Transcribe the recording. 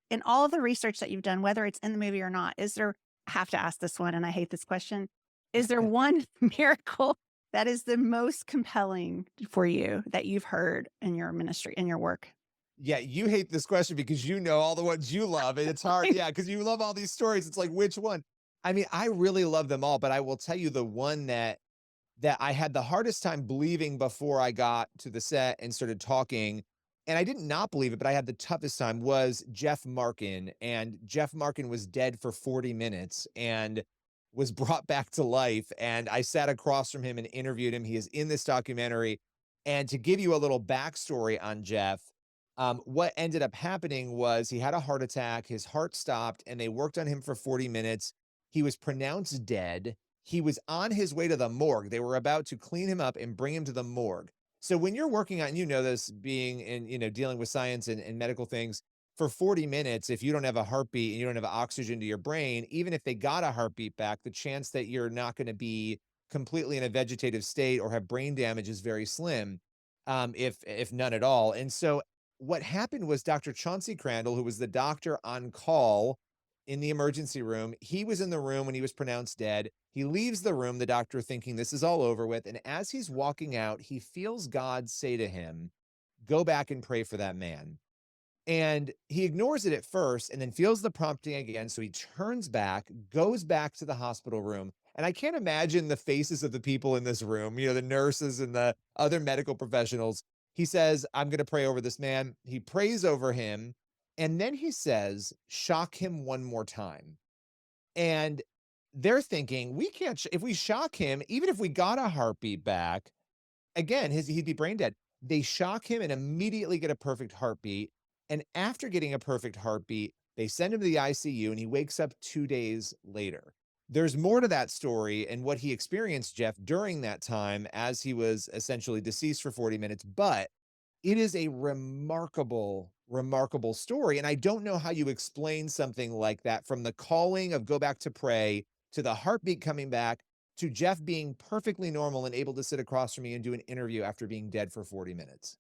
In all of the research that you've done, whether it's in the movie or not, is there I have to ask this one, and I hate this question. Is there one miracle that is the most compelling for you that you've heard in your ministry, in your work? Yeah, you hate this question because you know all the ones you love, and it's hard. Yeah, because you love all these stories. It's like, which one? I mean, I really love them all, but I will tell you the one that I had the hardest time believing before I got to the set and started talking, and I did not believe it, but I had the toughest time, was Jeff Markin, and Jeff Markin was dead for 40 minutes and was brought back to life, and I sat across from him and interviewed him. He is in this documentary, and to give you a little backstory on Jeff, what ended up happening was he had a heart attack, his heart stopped, and they worked on him for 40 minutes. He was pronounced dead. He was on his way to the morgue. They were about to clean him up and bring him to the morgue. So when you're working on, you know, this being in, dealing with science and medical things for 40 minutes, if you don't have a heartbeat and you don't have oxygen to your brain, even if they got a heartbeat back, the chance that you're not going to be completely in a vegetative state or have brain damage is very slim, if none at all. And so what happened was Dr. Chauncey Crandall, who was the doctor on call in the emergency room, he was in the room when he was pronounced dead. He leaves the room, the doctor thinking this is all over with. And as he's walking out, he feels God say to him, "Go back and pray for that man." And he ignores it at first and then feels the prompting again. So he turns back, goes back to the hospital room. And I can't imagine the faces of the people in this room, the nurses and the other medical professionals. He says, "I'm going to pray over this man." He prays over him. And then he says, "Shock him one more time." And they're thinking, we can't, if we shock him, even if we got a heartbeat back, again, he'd be brain dead. They shock him and immediately get a perfect heartbeat, and after getting a perfect heartbeat, they send him to the ICU, and he wakes up 2 days later. There's more to that story and what he experienced, Jeff, during that time as he was essentially deceased for 40 minutes, but it is a remarkable, remarkable story, and I don't know how you explain something like that, from the calling of "Go back to pray," to the heartbeat coming back, to Jeff being perfectly normal and able to sit across from me and do an interview after being dead for 40 minutes.